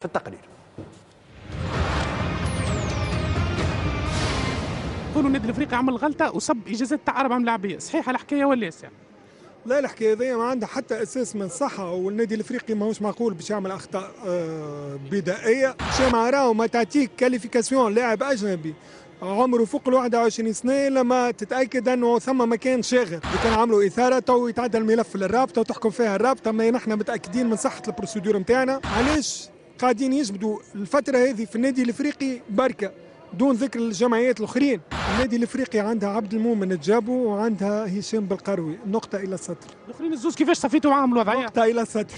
في التقرير. يقولوا النادي الافريقي عمل غلطه وصب اجازات تاع 4 ملاعبيه، صحيحه الحكايه ولا يعني؟ لا، الحكايه هذه ما عندها حتى اساس من الصحه، والنادي الافريقي ماهوش معقول باش يعمل اخطاء بدائيه. شامع راهو ما تعطيك كاليفيكاسيون لاعب اجنبي عمره فوق ال 21 سنه لما تتاكد انه ثم مكان شاغر. اللي كان عملوا اثاره تو يتعدى الملف للرابطه وتحكم فيها الرابطه، ما نحن متاكدين من صحه البروسيدور نتاعنا. علاش قاعدين يجبدوا الفتره هذه في النادي الافريقي بركه دون ذكر الجمعيات الاخرين؟ النادي الافريقي عندها عبد المؤمن تجابو وعندها هشام بالقروي، نقطه الى السطر. الاخرين الزوز كيفاش صفيتوا معاهم الوضعيه؟ نقطه الى السطر.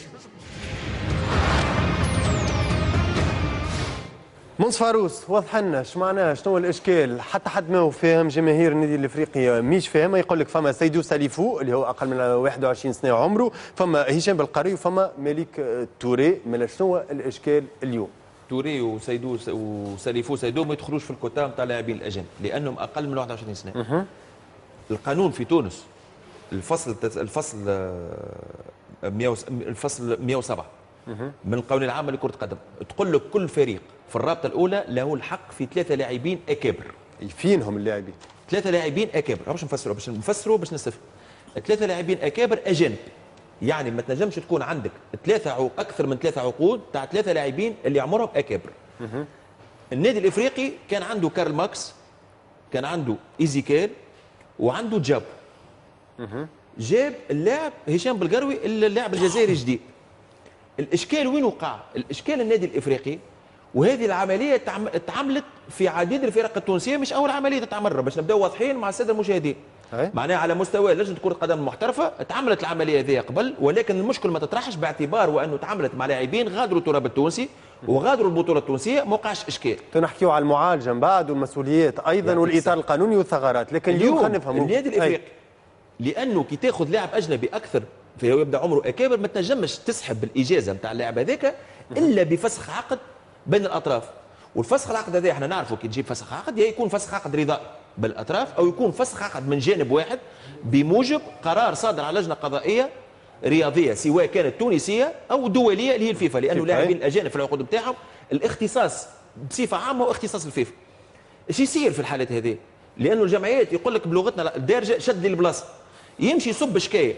منصف فاروس، وضح لنا معناها شنو الاشكال؟ حتى حد ما هو فاهم، جماهير النادي الافريقي مش فاهمه. يقول لك فما سيدو ساليفو اللي هو اقل من 21 سنه عمره، فما هشام بالقروي وفما مليك توري. من شنو الاشكال اليوم؟ توري وسيدو وساليفو سيدو ما يدخلوش في الكوتا نتاع اللاعبين الاجانب لانهم اقل من 21 سنه. القانون في تونس الفصل 107 من القوانين العامه لكره القدم تقول لك كل فريق في الرابطه الاولى له الحق في 3 لاعبين اكابر. فينهم اللاعبين؟ 3 لاعبين اكابر، باش نفسروا باش نستفهم. 3 لاعبين اكابر اجانب، يعني ما تنجمش تكون عندك اكثر من 3 عقود تاع 3 لاعبين اللي عمرهم اكابر. النادي الافريقي كان عنده كارل ماكس، كان عنده ايزيكيل، وعنده جاب. جاب اللاعب هشام بالقروي اللاعب الجزائري الجديد. الاشكال وين وقع؟ الاشكال النادي الافريقي، وهذه العمليه تعملت في عديد الفرق التونسيه، مش اول عمليه تتعمل باش نبداو واضحين مع الساده المشاهدين. معناها على مستوى لجنه كره القدم المحترفه تعملت العمليه هذه قبل، ولكن المشكل ما تطرحش باعتبار وانه تعملت مع لاعبين غادروا التراب التونسي وغادروا البطوله التونسيه، ما وقعش اشكال. نحكيو على المعالجه من بعد والمسؤوليات ايضا والاطار القانوني والثغرات، لكن اليوم خلينا نفهموا النادي الافريقي لانه كي تاخذ لاعب اجنبي اكثر فهو يبدا عمره اكابر، ما تنجمش تسحب الاجازه نتاع اللاعب هذاك الا بفسخ عقد بين الاطراف. والفسخ العقد هذا احنا نعرفوا كي تجيب فسخ عقد يا يكون فسخ عقد رضائي بالاطراف او يكون فسخ عقد من جانب واحد بموجب قرار صادر على لجنه قضائيه رياضيه سواء كانت تونسيه او دوليه اللي هي الفيفا، لانه اللاعبين الاجانب في العقود نتاعهم الاختصاص بصفه عامه واختصاص الفيفا. ايش يصير في الحالات هذه؟ لانه الجمعيات يقول لك بلغتنا الدارجه شد لي البلاصه، يمشي يصب شكايه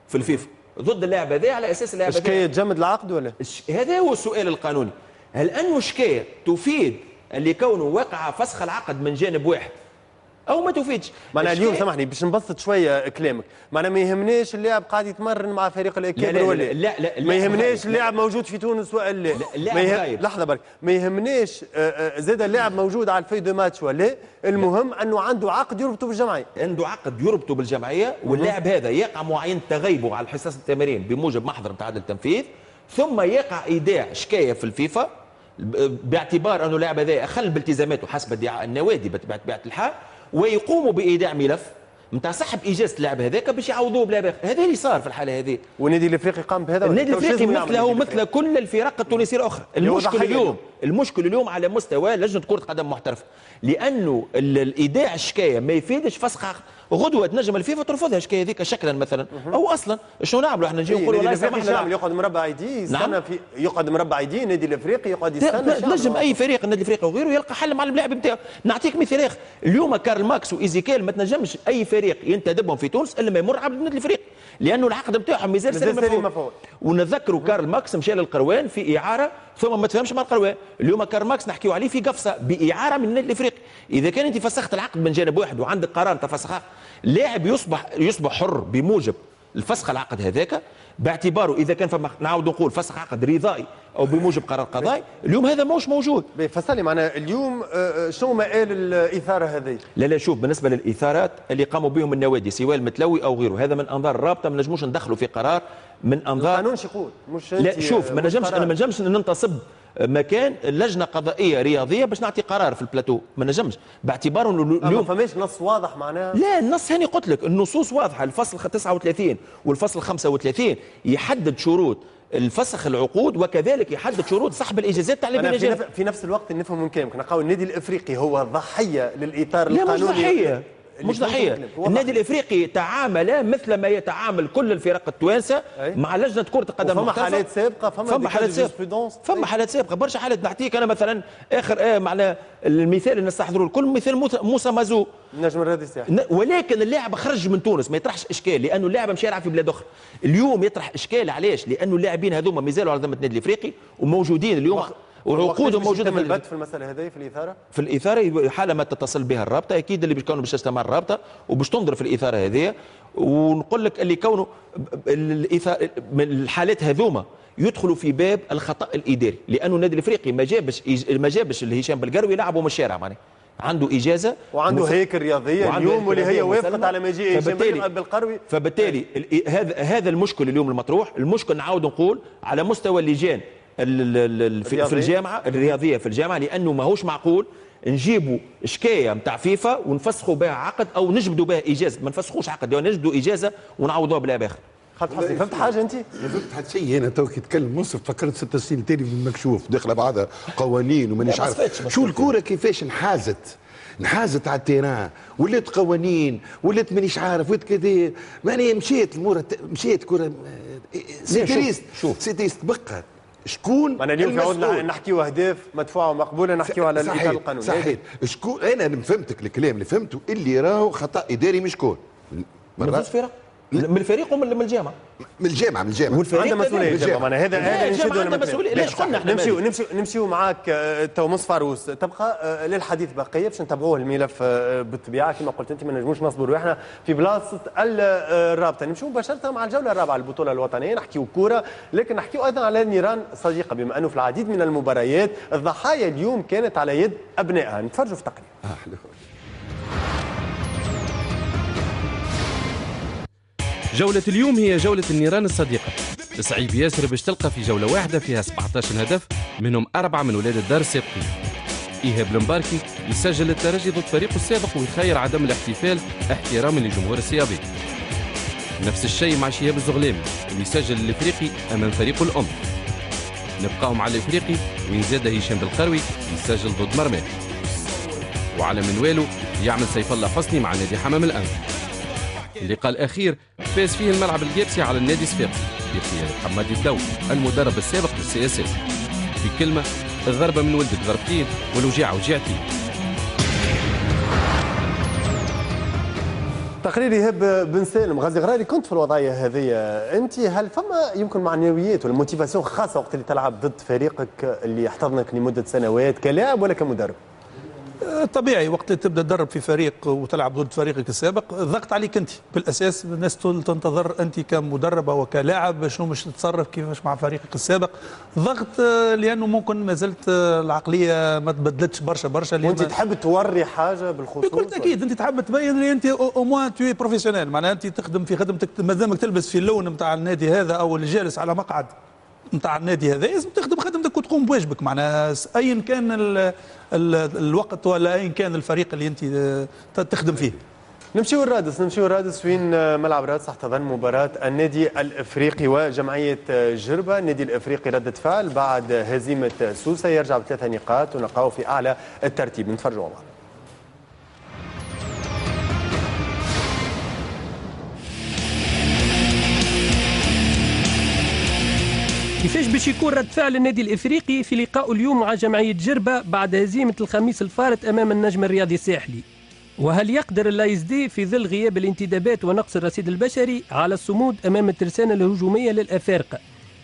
في الفيفا ضد اللاعب هذا على اساس اللاعب هذا شكايه تجمد العقد ولا؟ هذا هو السؤال القانوني. هل انه شكايه تفيد اللي كونه وقع فسخ العقد من جانب واحد او ما تفيدش؟ معناها اليوم سامحني باش نبسط شويه كلامك، معناها ما يهمناش اللاعب قاعد يتمرن مع فريق الاكابر ولا لا ما يهمناش اللاعب موجود في تونس ولا لا. لحظه برك، ما يهمناش زاد اللاعب موجود على الفي دو ماتش ولا، المهم انه عنده عقد يربطه بالجمعيه. عنده عقد يربطه بالجمعيه، واللاعب هذا يقع معين تغيبه على حصص التمارين بموجب محضر نتاع عدل التنفيذ، ثم يقع ايداع شكايه في الفيفا باعتبار انه اللاعب هذا اخل بالتزاماته حسب ادعاء النوادي بطبيعه الحال، ويقوموا بايداع ملف نتاع سحب اجازه اللاعب هذاك باش يعوضوه بلاعب اخر. هذا اللي صار في الحاله هذه. والنادي الافريقي قام بهذا. النادي الافريقي مثله مثل كل الفرق التونسيه الاخرى. المشكل اليوم على مستوى لجنه كره قدم محترفه، لانه الايداع الشكايه ما يفيدش فسخ عقد. غدوه تنجم الفيفا ترفضها الشكايه هذيك شكلا مثلا او اصلا. شنو نعملوا احنا نجيو نقولوا والله سامحنا يقعد مربع ايدي يستنى في يقعد مربع ايدي النادي الافريقي يقعد يستنى. نجم اي فريق النادي الافريقي وغيره يلقى حل مع اللاعب نتاعو. نعطيك مثال اخر، اليوم كارل ماكس وايزيكيل ما تنجمش اي فريق ينتدبهم في تونس الا ما يمر عبد النادي الافريقي، لانه العقد نتاعهم مازال سليم مفعول. ونذكروا كارل ماكس مشى للقروان في اعاره ثم ما تفهمش مع القروان. اليوم كارل ماكس نحكيو عليه في قفصه باعاره من النادي الافريقي. اذا كان انت فسخت العقد من جانب واحد وعندك قرار انت فسخ عقد، لاعب يصبح حر بموجب الفسخ العقد هذاك باعتباره اذا كان فما نعاود نقول فسخ عقد رضائي او بموجب قرار قضائي. اليوم هذا ماهوش موجود. فسالي معناها اليوم شنو مآل الاثاره هذه؟ لا شوف، بالنسبه للاثارات اللي قاموا بهم النوادي سواء المتلوي او غيره، هذا من انظار الرابطه، ما نجموش ندخلوا في قرار من انظار القانون. شو يقول؟ مش لا شوف، انا ما نجمش ننتصب مكان لجنه قضائيه رياضيه باش نعطي قرار في البلاتو، ما نجمش باعتبار انه اليوم ما فماش نص واضح معناها. لا النص هاني قلت لك النصوص واضحه، الفصل 39 والفصل 35 يحدد شروط الفسخ العقود وكذلك يحدد شروط سحب الاجازات تاع في نفس الوقت نفهم من كلامك نقول النادي الافريقي هو ضحيه للاطار القانوني. لا مش ضحيه، مش ضحيه. النادي الافريقي تعامل مثل ما يتعامل كل الفرق التوانسه مع لجنه كره القدم. فما حالات سابقه، فما حالات سابقه، فما حالات سابقه برشا حالات. نعطيك انا مثلا اخر معناها المثال اللي نستحضروا الكل، مثال موسى مازو النجم الرياضي الساحلي. ولكن اللاعب خرج من تونس ما يطرحش اشكال، لانه اللاعب مشى يلعب في بلاد اخرى. اليوم يطرح اشكال، علاش؟ لانه اللاعبين هذوما مازالوا على ذمه النادي الافريقي وموجودين اليوم وعقودهم موجوده في البت في المساله هذه، في الاثاره. في الاثاره حاله ما تتصل بها الرابطه اكيد اللي بيكونوا باش تستمر الرابطه وباش تنظر في الاثاره هذه. ونقول لك اللي كونه من الحالات هذوما يدخلوا في باب الخطا الاداري، لانه النادي الافريقي ما جابش هشام بالقروي يلعبوا من الشارع معناه. عنده اجازه وعنده هيكل رياضيه اليوم واللي هي وافقت على مجيء هشام بالقروي. فبالتالي هذا المشكل اليوم المطروح. المشكل نعاود نقول على مستوى اللجان في الجامعه الرياضيه في الجامعه، لانه ماهوش معقول نجيبوا شكايه نتاع فيفا ونفسخوا بها عقد او نجبدوا بها اجازه. ما نفسخوش عقد، نجبدوا اجازه ونعوضوها بلاعب اخر. خاطر حسني فهمت حاجه انت؟ ما فهمت حتى شيء. انا توك يتكلم منصف فكرت 6 سنين تاني في المكشوف داخله بعضها قوانين ومانيش عارف شو الكوره كيفاش انحازت على التيران، ولات قوانين، ولات مانيش عارف، ولات كذا. ماني مشيت كره سيتيست بقى شكون. انا اليوم في عودنا نحكيو اهداف مدفوعه ومقبوله، نحكيو على الاطار القانوني. صحيح. شكون انا فهمتك الكلام اللي فهمته اللي راهو خطا اداري مش كون من الفرق، من الفريق ومن الجامعه. من الجامعه والفريق عنده مسؤوليه الجامعه. معناها هذا نشدوا عنده مسؤوليه. ليش قلنا احنا نمشيو معاك تو مصطفى عروس. تبقى للحديث بقيه باش نتابعوه الملف بالطبيعه كما قلت انت. ما نجموش نصبروا احنا في بلاصه الرابطه. نمشيو مباشره مع الجوله الرابعه البطوله الوطنيه. نحكيو كوره لكن نحكيو ايضا على نيران صديقه، بما انه في العديد من المباريات الضحايا اليوم كانت على يد ابنائها. نتفرجوا في تقرير. جولة اليوم هي جولة النيران الصديقة. صعيب ياسر باش تلقى في جولة واحدة فيها 17 هدف، منهم 4 من ولاد الدار السابقين. إيهاب المباركي يسجل الترجي ضد فريقه السابق ويخير عدم الاحتفال احتراما لجمهور السيابي. نفس الشيء مع شهاب الزغلامي اللي يسجل الافريقي امام فريقه الام. نبقاو مع الافريقي وين زاد هشام بالقروي يسجل ضد مرماه. وعلى منوالو يعمل سيف الله حسني مع نادي حمام الانف. اللقاء الأخير فاز فيه الملعب الجابسي على النادي الصفاقسي بقيادة حمادي الدولي المدرب السابق للسي اس اس. في كلمة، الضربة من ولدك ضربتين والوجيعة وجيعتين. تقرير إيهاب بن سالم. غازي غراري، كنت في الوضعية هذه أنت، هل فما يمكن معنويات ولا موتيفاسيون خاصة وقت اللي تلعب ضد فريقك اللي يحتضنك لمدة سنوات كلاعب ولا كمدرب؟ طبيعي وقت تبدا تدرب في فريق وتلعب ضد فريقك السابق ضغط عليك انت بالاساس. الناس تنتظر انت كمدرب وكلاعب شنو باش تتصرف كيفاش مع فريقك السابق. ضغط لانه ممكن ما زلت العقليه ما تبدلتش برشا. وانت تحب توري حاجه بالخصوص؟ بكل تاكيد انت تحب تبين ان انت او موان تو بروفيسيونيل، معناها انت تخدم في خدمتك مادامك تلبس في اللون نتاع النادي هذا او اللي جالس على مقعد نتاع النادي هذا لازم تخدم خدمتك وتقوم بواجبك. معناها ايا كان الوقت ولا ايا كان الفريق اللي انت تخدم فيه. نمشيو الرادس وين ملعب رادس احتضن مباراة النادي الافريقي وجمعية جربة. النادي الافريقي ردة فعل بعد هزيمة سوسة، يرجع ب3 نقاط ونلقاو في اعلى الترتيب. نتفرجوا مع بعض. كيفاش باش يكون رد فعل النادي الافريقي في لقائه اليوم مع جمعيه جربه بعد هزيمه الخميس الفارط امام النجم الرياضي الساحلي؟ وهل يقدر اللايس دي في ظل غياب الانتدابات ونقص الرصيد البشري على الصمود امام الترسانه الهجوميه للافارقه؟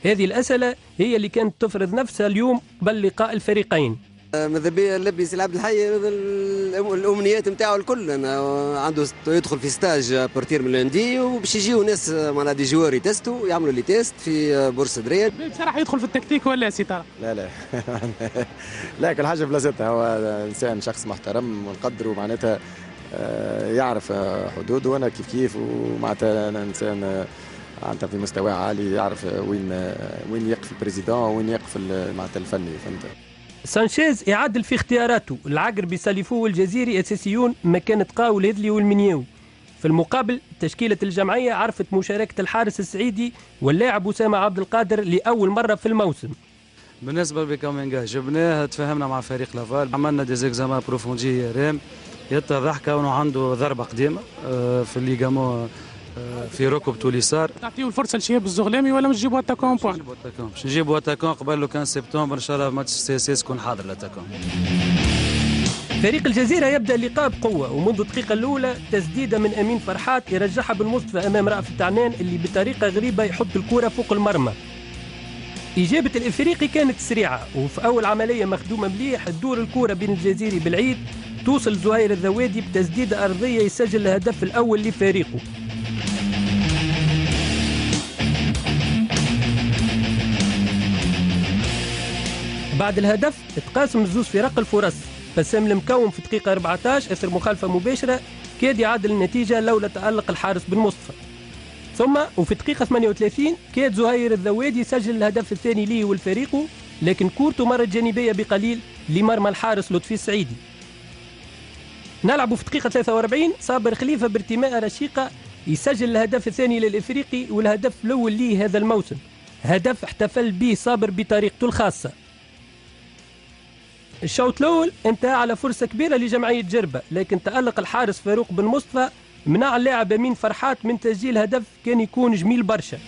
هذه الاسئله هي اللي كانت تفرض نفسها اليوم قبل لقاء الفريقين. ماذا بيا نلبي سي العبد الحي الامنيات نتاعو الكل. انا عنده يدخل في ستاج بورتير من لاندي وباش يجيو ناس معناها دي جوار يتستوا يعملوا لي تيست في بورصه دريد. بصراحه يدخل في التكتيك ولا سي ترى؟ لا لا كل حاجه بلاصتها. هو انسان شخص محترم ونقدره معناتها يعرف حدوده وانا كيف ومعناتها انا انسان معناتها في مستوى عالي يعرف وين يقف البريزيدون وين يقف معناتها الفني. فهمت؟ سانشيز يعدل في اختياراته. العقربي ساليفو والجزيري اساسيون مكان تقاو الهدلي والمنياوي. في المقابل تشكيله الجمعيه عرفت مشاركه الحارس السعيدي واللاعب اسامه عبد القادر لاول مره في الموسم. بالنسبه لبيكامينغا جبناه تفاهمنا مع فريق لافال، عملنا دي زيكزامان بروفوندي رام يتضح كونه عنده ضربه قديمه في الليجامون في ركبته اليسار. تعطيه الفرصه لشهاب الزغلامي ولا مش تجيبوا اتاكون بوان؟ باش نجيبوا اتاكون قبل لو كان سبتمبر ان شاء الله ماتش سي اس اس يكون حاضر الاتاكون. فريق الجزيرة يبدأ اللقاء بقوة، ومنذ الدقيقة الأولى تسديدة من أمين فرحات يرجعها بن مصطفى أمام رأفت التعنان اللي بطريقة غريبة يحط الكرة فوق المرمى. إجابة الإفريقي كانت سريعة، وفي أول عملية مخدومة مليح تدور الكرة بين الجزيري بالعيد، توصل زهير الذوادي بتسديدة أرضية يسجل الهدف الأول لفريقه. بعد الهدف تقاسم الزوز فرق الفرص. بسام المكون في دقيقة 14 أثر مخالفة مباشرة كاد يعادل النتيجة لولا تألق الحارس بن مصطفى. ثم وفي دقيقة 38 كاد زهير الذوادي يسجل الهدف الثاني ليه والفريقه، لكن كورته مرت جانبية بقليل لمرمى الحارس لطفي السعيدي. نلعب في دقيقة 43 صابر خليفة بارتماء رشيقة يسجل الهدف الثاني للإفريقي والهدف الأول ليه هذا الموسم، هدف احتفل به صابر بطريقته الخاصة. الشوط الأول انتهى على فرصة كبيرة لجمعية جربة، لكن تألق الحارس فاروق بن مصطفى منع اللاعب أمين فرحات من تسجيل هدف كان يكون جميل برشا.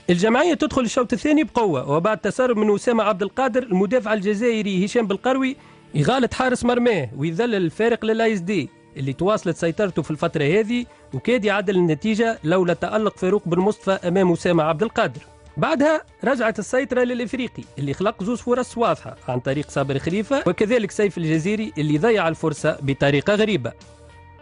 الجمعية تدخل الشوط الثاني بقوة، وبعد تسرب من أسامة عبد القادر المدافع الجزائري هشام بالقروي يغالط حارس مرماه ويذلل الفارق للايس دي اللي تواصلت سيطرته في الفترة هذه، وكاد يعدل النتيجة لولا تألق فاروق بن مصطفى أمام أسامة عبد القادر. بعدها رجعت السيطرة للإفريقي اللي خلق زوز فرص واضحة عن طريق صابر خليفة وكذلك سيف الجزيري اللي ضيع الفرصة بطريقة غريبة.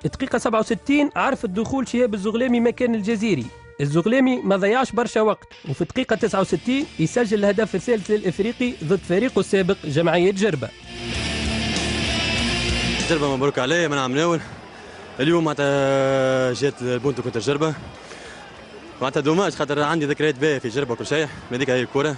الدقيقة 67 عرفت دخول شهاب الزغلامي مكان الجزيري. الزغلامي ما ضيعش برشا وقت، وفي الدقيقة 69 يسجل الهدف الثالث للإفريقي ضد فريقه السابق جمعية جربة. جربة مبروك عليه من عام ناول اليوم معناتها جات البونتو كنت جربة معناتها دوماج خاطر عندي ذكريات باهية في جربة وكل شيء، هذيك هي الكرة.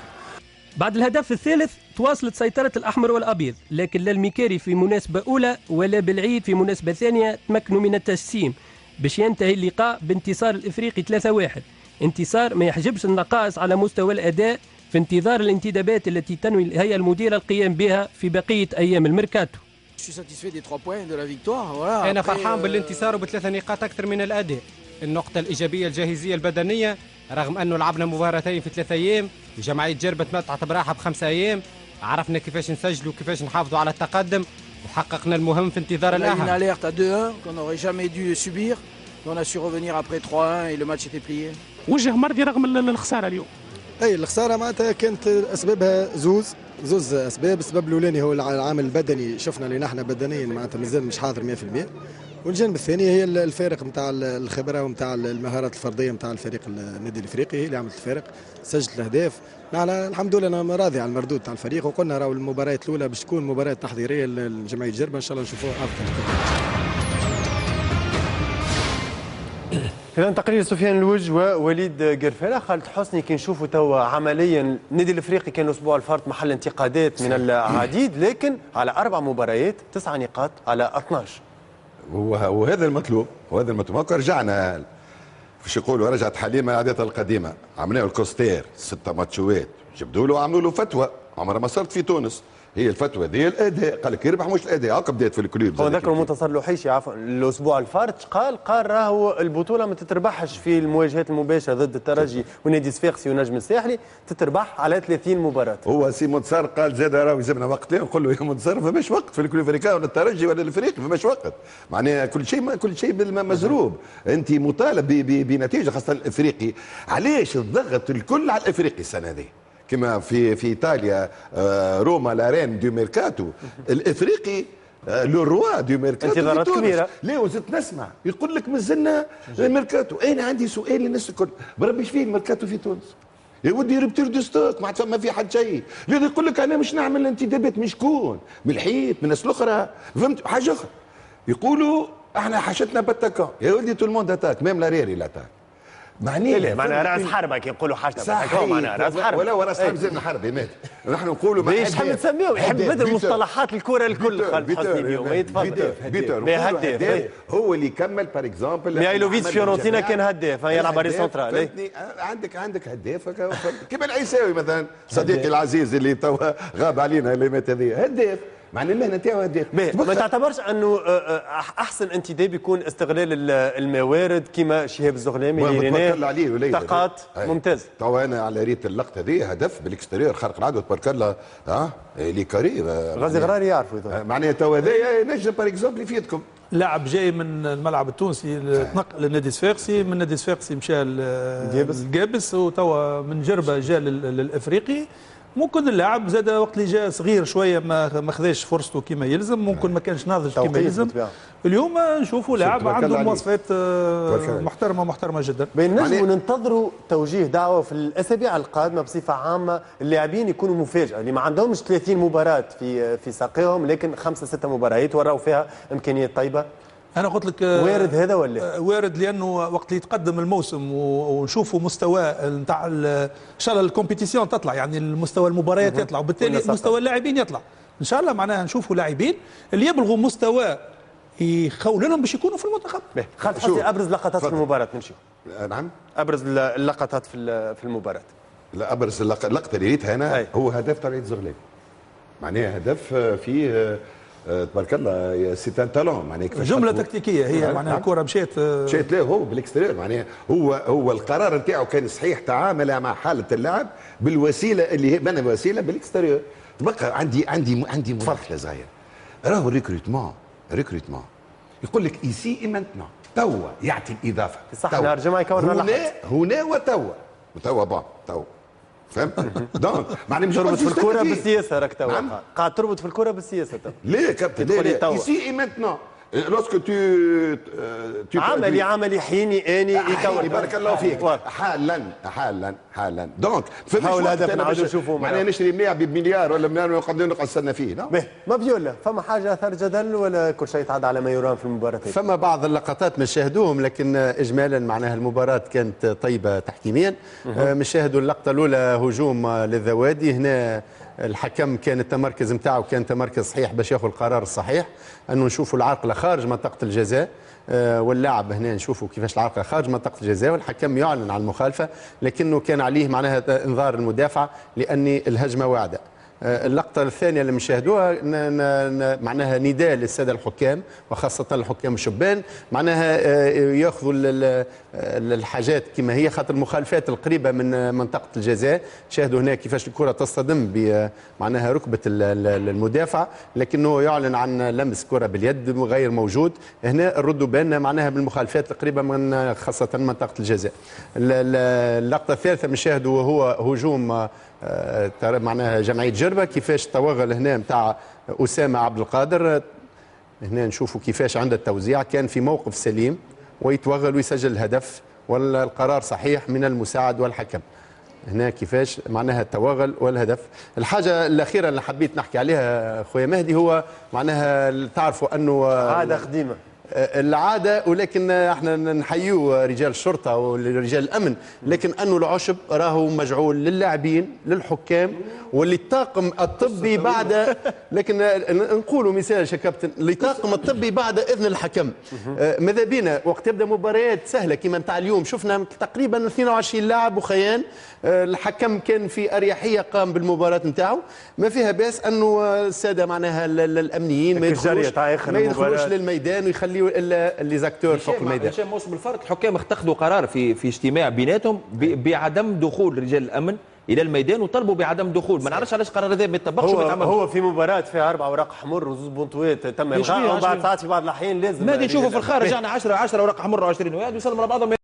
بعد الهدف الثالث تواصلت سيطرة الأحمر والأبيض، لكن لا الميكاري في مناسبة أولى ولا بالعيد في مناسبة ثانية تمكنوا من التجسيم باش ينتهي اللقاء بانتصار الإفريقي 3-1، انتصار ما يحجبش النقائص على مستوى الأداء في انتظار الانتدابات التي تنوي الهيئة المديرة القيام بها في بقية أيام الميركاتو. أنا فرحان بالانتصار وبثلاثة نقاط أكثر من الأداء. النقطة الإيجابية الجاهزية البدنية، رغم أنه لعبنا مباراتين في 3 أيام وجمعية جربة تمتعت براحة ب5 أيام، عرفنا كيفاش نسجلوا وكيفاش نحافظوا على التقدم وحققنا المهم في انتظار الأهم. وجه مرضي رغم الخسارة اليوم. اي الخساره معناتها كانت اسبابها زوز اسباب. السبب الاولاني هو العامل البدني، شفنا اللي نحن بدنيا معناتها مازال مش حاضر 100%، والجانب الثاني هي الفارق نتاع الخبره ونتاع المهارات الفرديه نتاع الفريق النادي الافريقي هي اللي عملت الفارق، سجلت الاهداف. نحن الحمد لله انا راضي على المردود تاع الفريق، وقلنا راهو المباريات الاولى باش تكون مباريات تحضيريه لجمعيه جربه، ان شاء الله نشوفوها افضل. إذا تقرير سفيان الوج ووليد قرفالة. خالد حسني كي نشوفوا توا عمليا النادي الافريقي كان الاسبوع الفارط محل انتقادات من العديد، لكن على 4 مباريات 9 نقاط على 12. وهذا المطلوب وهذا المطلوب. رجعنا فاش يقولوا رجعت حليمه عادتها القديمه، عملنا الكوستير 6 ماتشوات، جبدوا له وعملوا له فتوى عمرها ما صارت في تونس. هي الفتوى ذي الاداء، قال لك يربح مش الاداء. هاكا بدات في الكلوب. هو ذكر منتصر لوحيشي عفوا الاسبوع الفارط قال راهو البطوله ما تتربحش في المواجهات المباشره ضد الترجي ونادي الصفاقسي ونجم الساحلي، تتربح على 30 مباراه. هو سي منتصر قال زاد راهو يلزمنا وقت، نقول له يا منتصر فماش وقت في الكلوب افريقيا ولا الترجي ولا الافريقي، فماش وقت. معناها كل شيء مزروب. انت مطالب بنتيجه، خاصه الافريقي. علاش الضغط الكل على الافريقي السنه هذه؟ كما في ايطاليا روما لارين دو ميركاتو، الافريقي لو روا دو ميركاتو. انتظارات كبيره. ليه وزدت نسمع يقول لك مازلنا ميركاتو. انا عندي سؤال للناس الكل، بربي ايش فيه الميركاتو في تونس؟ يا ودي ربتير دو ستوك ما فما في حد شيء. اللي يقول لك انا مش نعمل انتدابات، مش شكون؟ من الحيط، من الناس الاخرى، فهمت حاجه اخرى. يقولوا احنا حاجتنا باتاكون، يا ولدي تو الموند اتاك، ميم لاريري لاتاك. معناها راس حربه كي يقولوا حاجه معناها راس حربه ولا راس حربه زي الحرب يا مات. نحن نقولوا باش تحب تسميهم يحب بدل مصطلحات الكره الكل خالد حسني اليوم يتفضل. هداف هو اللي كمل بار اكزومبل ميايلوفيتش فيورنتينا كان هداف يلعب ري سنترال. عندك هداف كيما العيساوي مثلا صديقي العزيز اللي توا غاب علينا اللي مات هذه هداف معنى المهنه تاعو هداف. ما تعتبرش انه احسن انتداب يكون استغلال الموارد كيما شهاب الزغلامي اللي طاقات ممتاز. توا انا على ريت اللقطه هذه هدف بالاكستيريور خارق العاده تبارك الله اللي كاري غازي غراري يعرفوا معناها توا هذايا نجم بار اكزومبل يفيدكم. لاعب جاي من الملعب التونسي تنقل للنادي الصفاقسي، من النادي الصفاقسي مشى للجابس وتوا من جربه جاء للافريقي. ممكن اللاعب زاد وقت اللي جاء صغير شويه ما خذاش فرصته كما يلزم، ممكن ما كانش ناضج كما يلزم. اليوم نشوفوا لاعب عنده مواصفات محترمه جدا. نجموا ننتظروا توجيه دعوه في الاسابيع القادمه بصفه عامه اللاعبين يكونوا مفاجاه اللي ما عندهمش 30 مباراه في ساقيهم لكن 5-6 مباريات وراوا فيها امكانيات طيبه. انا قلت لك وارد هذا ولا وارد، لانه وقت اللي يتقدم الموسم ونشوفوا مستوى نتاع ان شاء الله الكومبيتيسيون تطلع، يعني المستوى المباريات يطلع وبالتالي مستوى اللاعبين يطلع ان شاء الله. معناها نشوفوا لاعبين اللي يبلغوا مستوى يخول لهم باش يكونوا في المنتخب. خالد حسني ابرز لقطات في المباراه نمشيو. نعم ابرز اللقطات في المباراه. لا ابرز اللقطه اللي ريتها انا هو هدف تاع الزغلاني. معناها هدف فيه تبارك الله سي ان تالون معناها جمله تكتيكيه هي معناها الكره مشات له هو بالاكستيريور. معناها هو القرار نتاعو كان صحيح، تعامل مع حاله اللاعب بالوسيله اللي هي بنى وسيله بالاكستيريور. تبقى عندي مداخله صغيره. راهو ريكروتمون يقول لك ايسي اي مانتنون توا يعطي الاضافه صح. نرجع يكون هنا وتوا توا فهمت؟ دونك معناها مش تربط في الكره بالسياسه راك توا قاعد تربط في الكره بالسياسه توا. ليه كابتن ليه ايسي اي مانتنون لوسكو تو عملي حيني اني بارك الله فيك حالا دونك حاول هدف نعاودوا نشوفوه معناها نشري لاعب بمليار ولا مليار ونقعد نستنى فيه. ما فيولا فما حاجه اثار جدل ولا كل شيء يتعدى على ما يرام في المباراه؟ فما بعض اللقطات نشاهدوهم لكن اجمالا معناها المباراه كانت طيبه تحكيميا. نشاهدوا اللقطه الاولى هجوم للذوادي، هنا الحكم كان التمركز نتاعو كان تمركز صحيح باش ياخذ القرار الصحيح انه نشوفوا العرقله خارج منطقه الجزاء، واللاعب هنا نشوفوا كيفاش العرقله خارج منطقه الجزاء والحكم يعلن عن المخالفه لكنه كان عليه معناها انذار المدافع لان الهجمه واعده. اللقطة الثانية اللي نشاهدوها معناها نداء للسادة الحكام وخاصة الحكام الشبان معناها ياخذوا الحاجات كما هي خاطر المخالفات القريبة من منطقة الجزاء. شاهدوا هنا كيفاش الكرة تصطدم معناها ركبة المدافع لكنه يعلن عن لمس كرة باليد غير موجود. هنا ردوا بالنا معناها بالمخالفات القريبة من خاصة منطقة الجزاء. اللقطة الثالثة نشاهدوا وهو هجوم معناها جمعية جربة كيفاش توغل هنا نتاع أسامة عبد القادر. هنا نشوفوا كيفاش عند التوزيع كان في موقف سليم ويتوغل ويسجل الهدف والقرار صحيح من المساعد والحكم. هنا كيفاش معناها التوغل والهدف. الحاجة الأخيرة اللي حبيت نحكي عليها خويا مهدي هو معناها تعرفوا أنه عادة قديمة العاده، ولكن احنا نحيوا رجال الشرطه ورجال الامن، لكن انه العشب راهو مجعول للاعبين للحكام وللطاقم الطبي بعد لكن نقولوا مثال يا كابتن للطاقم الطبي بعد اذن الحكم. ماذا بينا وقت تبدا مباريات سهله كما نتاع اليوم شفنا تقريبا 22 لاعب وخيان، الحكم كان في اريحيه قام بالمباراه نتاعو، ما فيها باس انه الساده معناها الامنيين ما يدخلوش للميدان ويخليوا لي زاكتور فوق الميدان. هشام موسم الفرق الحكام اتخذوا قرار في اجتماع بيناتهم بعدم دخول رجال الامن الى الميدان وطلبوا بعدم دخول. ما نعرفش علاش القرار هذا ما يطبقش وما يتعملش. هو في مباراه فيها 4 اوراق حمر وزوز بونطوات تم الغائها وبعد ساعات في بعض الاحيان لازم ما نشوفوا في الخارج يعني 10 اوراق حمر و20 واحد ويسلموا على بعضهم.